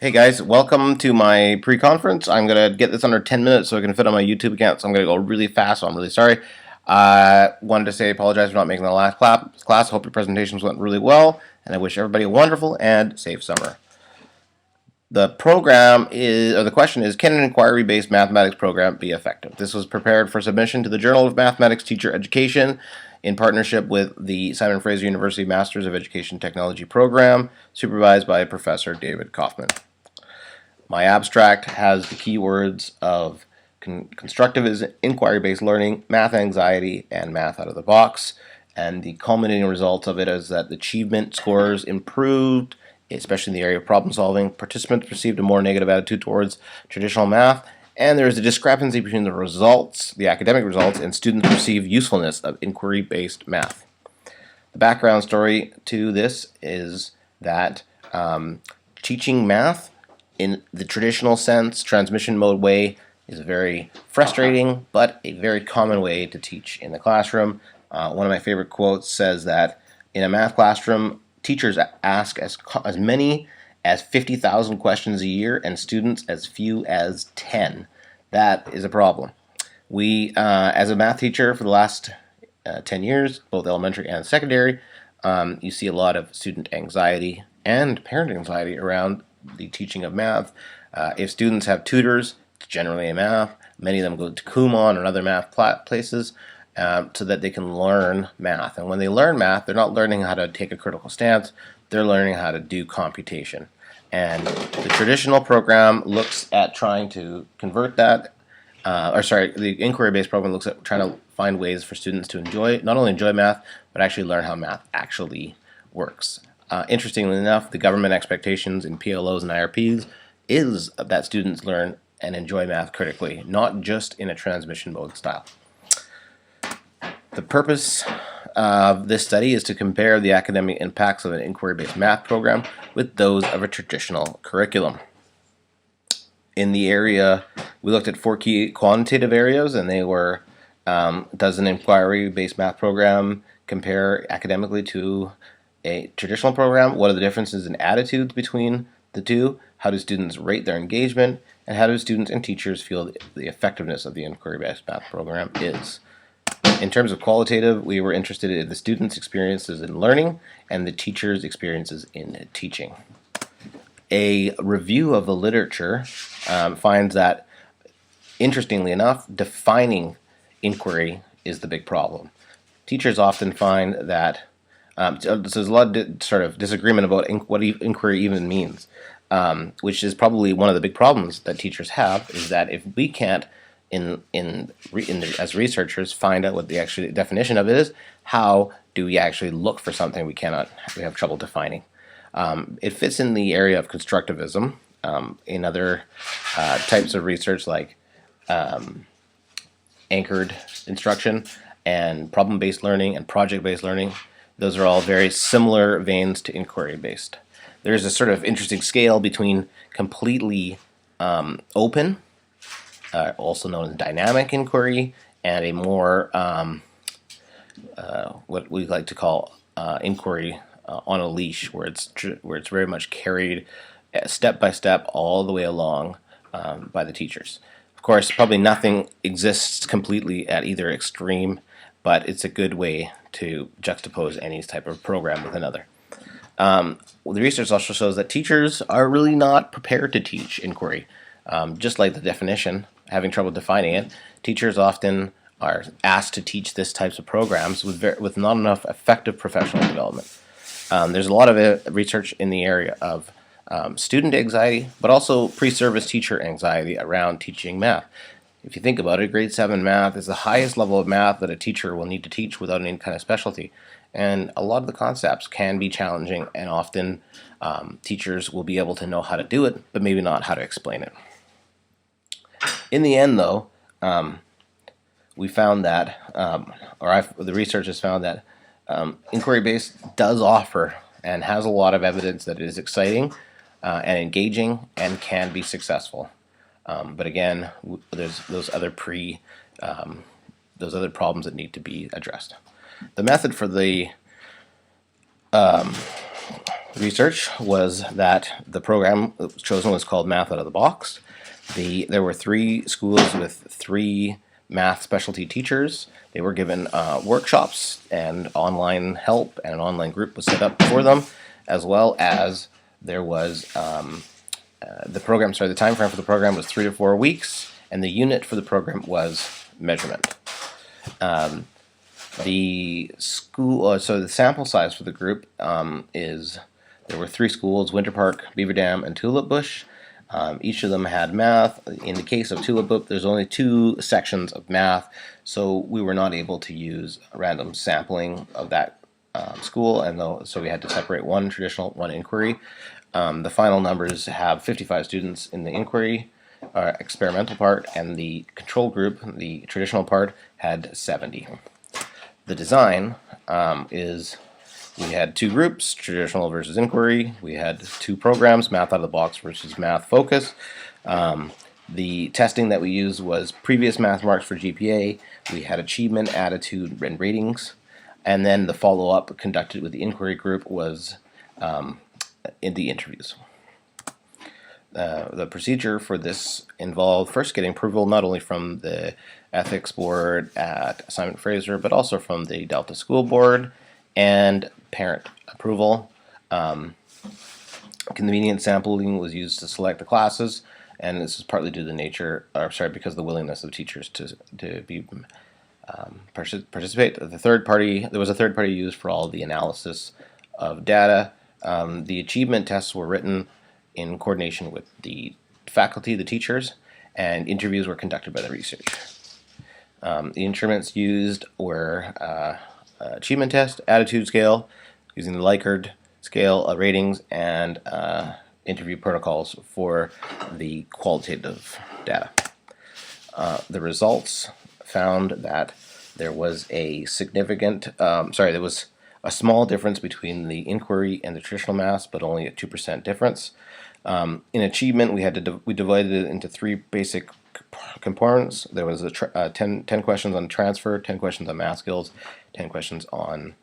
Hey guys, welcome to my pre-conference. I'm going to get this under 10 minutes so I can fit on my YouTube account, so I'm going to go really fast, so I'm really sorry. Wanted to say apologize for not making the last class. Hope your presentations went really well, and I wish everybody a wonderful and safe summer. The question is, can an inquiry-based mathematics program be effective? This was prepared for submission to the Journal of Mathematics Teacher Education in partnership with the Simon Fraser University Masters of Education Technology program, supervised by Professor David Kaufman. My abstract has the keywords of constructivism, inquiry-based learning, math anxiety, and math out of the box. And the culminating result of it is that the achievement scores improved, especially in the area of problem solving. Participants received a more negative attitude towards traditional math, and there is a discrepancy between the results, the academic results, and students' perceived usefulness of inquiry-based math. The background story to this is that teaching math in the traditional sense, transmission mode way, is very frustrating, but a very common way to teach in the classroom. One of my favorite quotes says that in a math classroom, teachers ask as many as 50,000 questions a year, and students as few as 10. That is a problem. We, as a math teacher for the last 10 years, both elementary and secondary, you see a lot of student anxiety and parent anxiety around the teaching of math. If students have tutors, it's generally in math. Many of them go to Kumon and other math places so that they can learn math. And when they learn math, they're not learning how to take a critical stance. They're learning how to do computation. And the traditional program looks at trying to convert that, the inquiry-based program looks at trying to find ways for students to not only enjoy math, but actually learn how math actually works. Interestingly enough, the government expectations in PLOs and IRPs is that students learn and enjoy math critically, not just in a transmission mode style. The purpose of this study is to compare the academic impacts of an inquiry-based math program with those of a traditional curriculum. In the area, we looked at 4 key quantitative areas, and they were, does an inquiry-based math program compare academically to a traditional program? What are the differences in attitudes between the two? How do students rate their engagement? And how do students and teachers feel the effectiveness of the inquiry-based math program is? In terms of qualitative, we were interested in the students' experiences in learning and the teachers' experiences in teaching. A review of the literature finds that, interestingly enough, defining inquiry is the big problem. Teachers often find that so there's a lot of sort of disagreement about what inquiry even means, which is probably one of the big problems that teachers have, is that if we can't, as researchers, find out what the actual definition of it is, how do we actually look for something we have trouble defining? It fits in the area of constructivism. In other types of research like anchored instruction and problem-based learning and project-based learning, those are all very similar veins to inquiry-based. There's a sort of interesting scale between completely open, also known as dynamic inquiry, and a more what we like to call inquiry on a leash, where it's very much carried step by step all the way along by the teachers. Of course, probably nothing exists completely at either extreme, but it's a good way to juxtapose any type of program with another. The research also shows that teachers are really not prepared to teach inquiry. Just like the definition, having trouble defining it, teachers often are asked to teach this types of programs with not enough effective professional development. There's a lot of research in the area of student anxiety, but also pre-service teacher anxiety around teaching math. If you think about it, grade 7 math is the highest level of math that a teacher will need to teach without any kind of specialty. And a lot of the concepts can be challenging, and often teachers will be able to know how to do it, but maybe not how to explain it. In the end, though, we found that, the research has found that inquiry-based does offer and has a lot of evidence that it is exciting and engaging and can be successful. But again, there's those other problems that need to be addressed. The method for the research was that the program that was chosen was called Math Out of the Box. There were 3 schools with 3 math specialty teachers. They were given workshops and online help, and an online group was set up for them, as well as there was the time frame for the program was 3 to 4 weeks, and the unit for the program was measurement. The school, so the sample size for the group is, there were 3 schools: Winter Park, Beaver Dam, and Tulip Bush. Each of them had math. In the case of Tulip Bush, there's only 2 sections of math, so we were not able to use random sampling of that school, and so we had to separate one traditional, one inquiry. The final numbers have 55 students in the inquiry experimental part, and the control group, the traditional part, had 70. The design is, we had 2 groups, traditional versus inquiry. We had 2 programs, Math Out of the Box versus Math Focus. The testing that we used was previous math marks for GPA. We had achievement, attitude, and ratings. And then the follow-up conducted with the inquiry group was in the interviews. The procedure for this involved first getting approval not only from the ethics board at Simon Fraser, but also from the Delta School Board and parent approval. Convenient sampling was used to select the classes, and this is partly due to the nature, because of the willingness of teachers to participate. There was a third party used for all the analysis of data. The achievement tests were written in coordination with the faculty, the teachers, and interviews were conducted by the research. The instruments used were achievement test, attitude scale, using the Likert scale ratings, and interview protocols for the qualitative data. The results found that there was a there was a small difference between the inquiry and the traditional maths, but only a 2% difference. In achievement, we divided it into 3 basic components. There was 10 questions on transfer, 10 questions on math skills, 10 questions on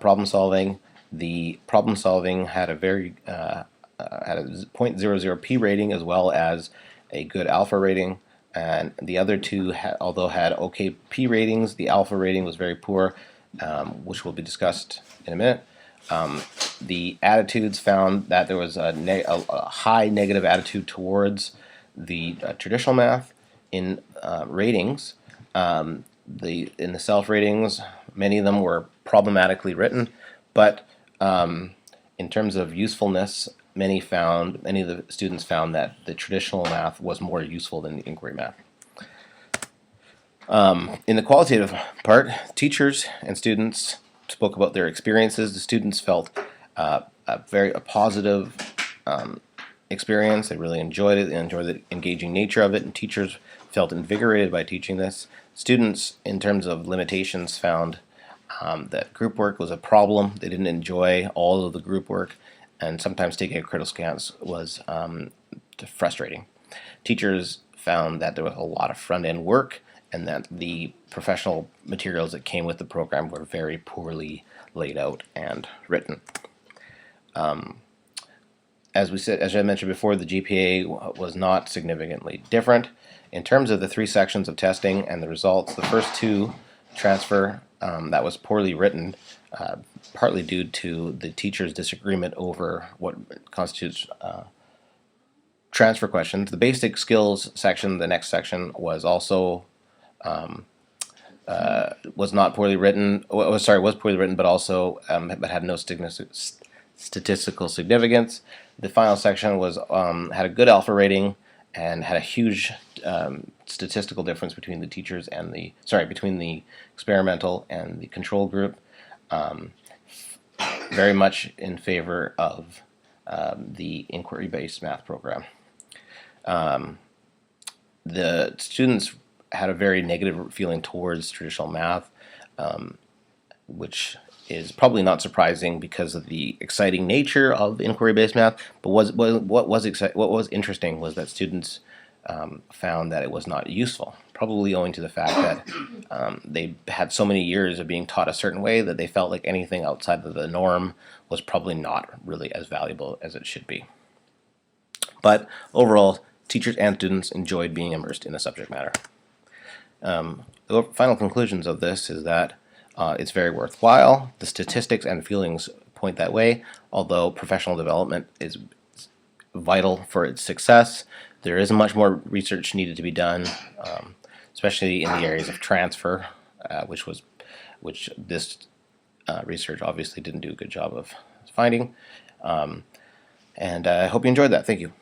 problem solving. The problem solving had a had a 0.00 p rating, as well as a good alpha rating, and the other 2 although had okay p ratings, the alpha rating was very poor, which will be discussed in a minute. The attitudes found that there was a high negative attitude towards the traditional math. In ratings, in the self ratings, many of them were problematically written, but in terms of usefulness, many of the students found that the traditional math was more useful than the inquiry math. In the qualitative part, teachers and students spoke about their experiences. The students felt a positive experience. They really enjoyed it. They enjoyed the engaging nature of it, and teachers felt invigorated by teaching this. Students, in terms of limitations, found that group work was a problem. They didn't enjoy all of the group work, and sometimes taking a critical stance was frustrating. Teachers found that there was a lot of front-end work, and that the professional materials that came with the program were very poorly laid out and written. As I mentioned before, the GPA was not significantly different. In terms of the 3 sections of testing and the results, the first 2, transfer, that was poorly written, partly due to the teacher's disagreement over what constitutes transfer questions. The basic skills section, the next section, was also was not poorly written. Was poorly written, but also but had no statistical significance. The final section was had a good alpha rating and had a huge statistical difference between the teachers and between the experimental and the control group. Very much in favor of the inquiry-based math program. The students had a very negative feeling towards traditional math, which is probably not surprising because of the exciting nature of inquiry-based math. But what was interesting was that students found that it was not useful. probably owing to the fact that they had so many years of being taught a certain way that they felt like anything outside of the norm was probably not really as valuable as it should be. But overall, teachers and students enjoyed being immersed in the subject matter. The final conclusions of this is that it's very worthwhile. The statistics and feelings point that way, although professional development is vital for its success. There is much more research needed to be done, especially in the areas of transfer, which this research obviously didn't do a good job of finding. And I hope you enjoyed that. Thank you.